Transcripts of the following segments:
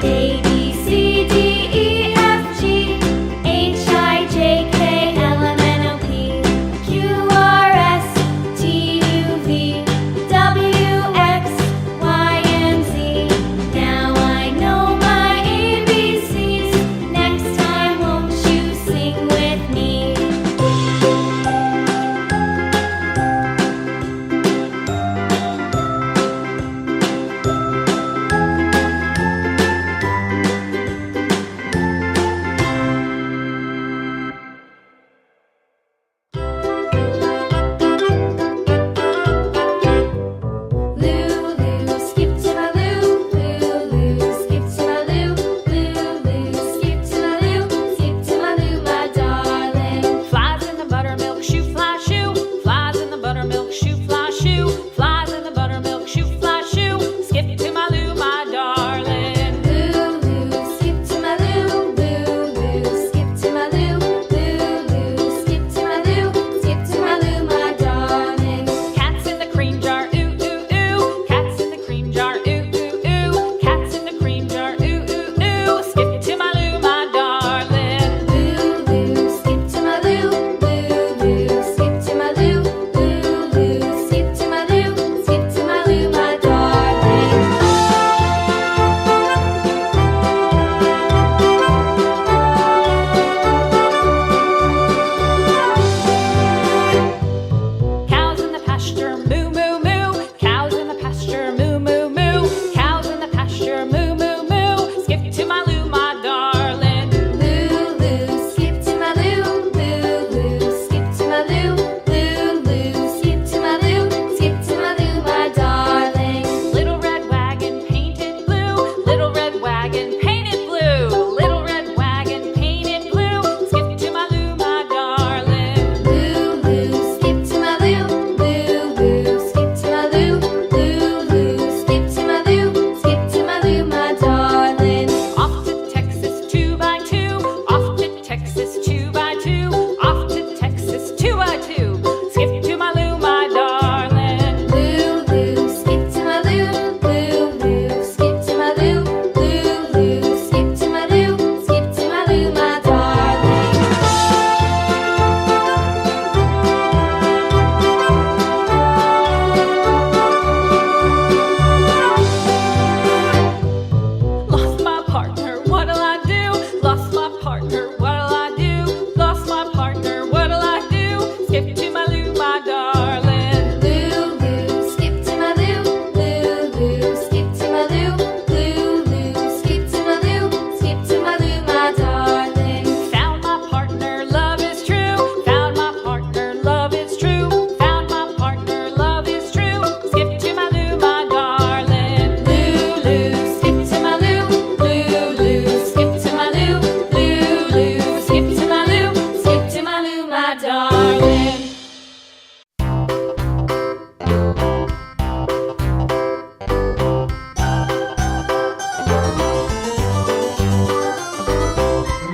A, B, C, D, E, F, G, H, I, J, K, L, M, N, O, P, Q, R, S, T, U, V, W, X, Y, and Z. Now I know my ABCs. Next time, won't you sing with me? Lulu, skip to my loo, Lulu, skip to my loo, Lulu, skip to my loo, skip to my loo, my darling. Flies in the buttermilk shoe, fly shoe. Flies in the buttermilk shoe, fly shoe. Flies in the buttermilk shoe, fly shoe. Skip to my loo, my darling. Lulu, skip to my loo, Lulu, skip to my loo, Lulu, skip to my loo, skip to my loo, my darling. Cats in the cream jar, ooh ooh ooh. Cats in the cream jar, ooh ooh ooh. Cats in the cream jar, ooh ooh ooh. Skip to my loo, my darling. Lulu, skip to my loo, Lulu, skip to my loo, Lulu, skip to my loo, skip to my loo, my darling. Cows in the pasture, moo moo moo. Cows in the pasture, moo moo moo. Cows in the pasture, moo moo moo. Skip to my loo, my darling. Lulu, skip to my loo, Lulu, skip to my loo, Lulu, skip to my loo, skip to my loo, my darling. Little red wagon painted blue. Little red wagon painted blue. Little red wagon painted blue. Skip to my loo, my darling. Lulu, skip to my loo, Lulu, skip to my loo, Lulu, skip to my loo, skip to my loo, my darling. Off to Texas 2x2. Off to Texas 2x2. Off to Texas 2x2. Skip to my loo, my darling. Lulu, skip to my loo, Lulu, skip to my loo, Lulu, skip to my loo, skip to my loo, my darling. Lost my partner, what'll I do? Lost my partner, what'll I do? Lost my partner, what'll I do? Skip to my loo, my darling. Lulu, skip to my loo, Lulu, skip to my loo, Lulu, skip to my loo, skip to my loo, my darling. Found my partner, love is true. Found my partner, love is true. Found my partner, love is true. Skip to my loo, my darling. Lulu, skip to my loo, Lulu, skip to my loo, Lulu, skip to my loo, skip to my loo, my darling.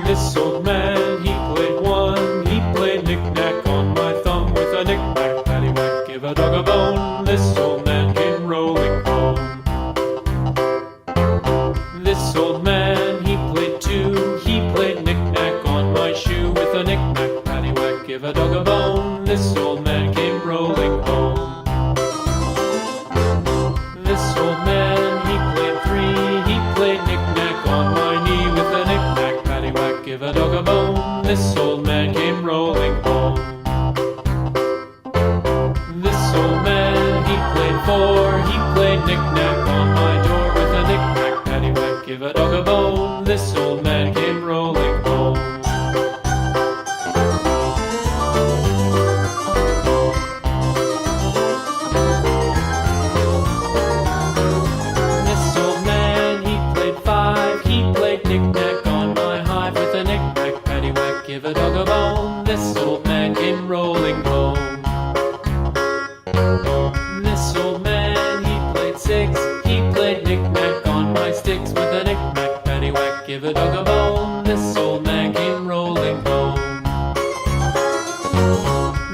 This old man, he played one. He played knick-knack on my thumb with a knick-knack, paddywhack, give a dog a bone. This old man came rolling home. This old man, he played two. He played knick-knack on my shoe with a knick-knack, paddywhack, give a dog a bone. This old man came rolling home. This old man, he played three. He played knick-knack on my knee with a knick-knack, paddywhack, give a dog a bone. This old man came rolling home. This old man, he played four. He played knick-knack on my door with a knick-knack, paddywhack, give a dog a bone. This old man came rolling home. This old man, he played five. He played knick-knack on my hive with a knick-knack, paddywhack, give a dog a bone. This old man came rolling home. This old man, he played six. He played knick-knack on my sticks with a knick-knack, paddywhack, give a dog a bone. This old man came rolling home.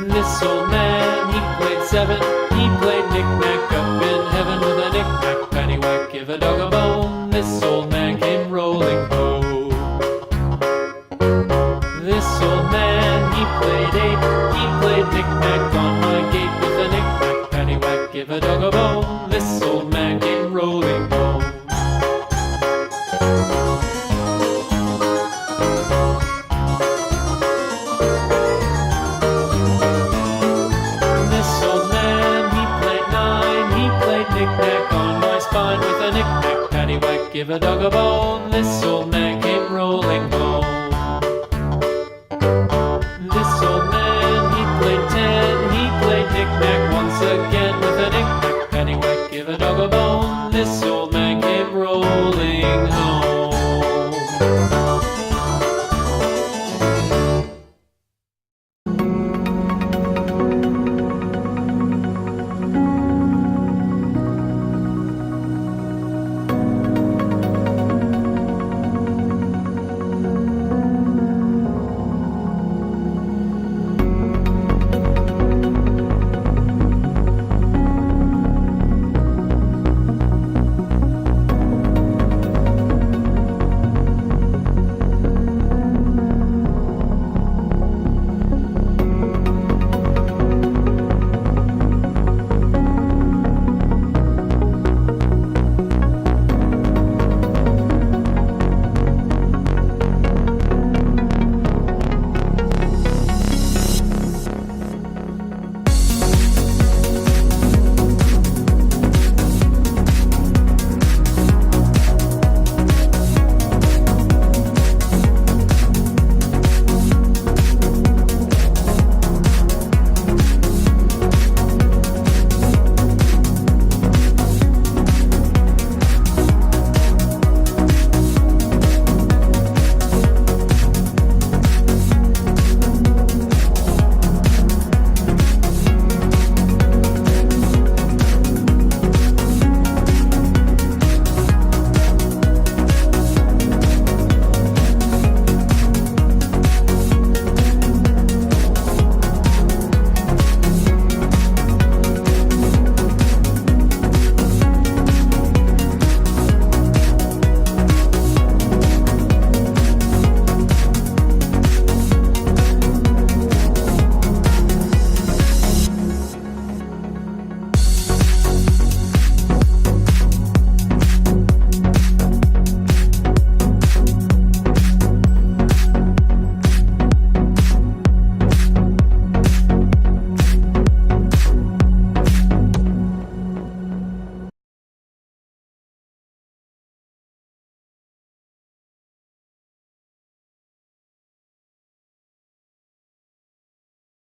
This old man, he played seven. He played knick-knack up in heaven with a knick-knack, paddywhack, give a dog a bone. This old man came give a dog a bone. This old man came rolling home. This old man, he played 10. He played knick-knack once again with a knick-knack, paddywhack, give a dog a bone. This old man came rolling home.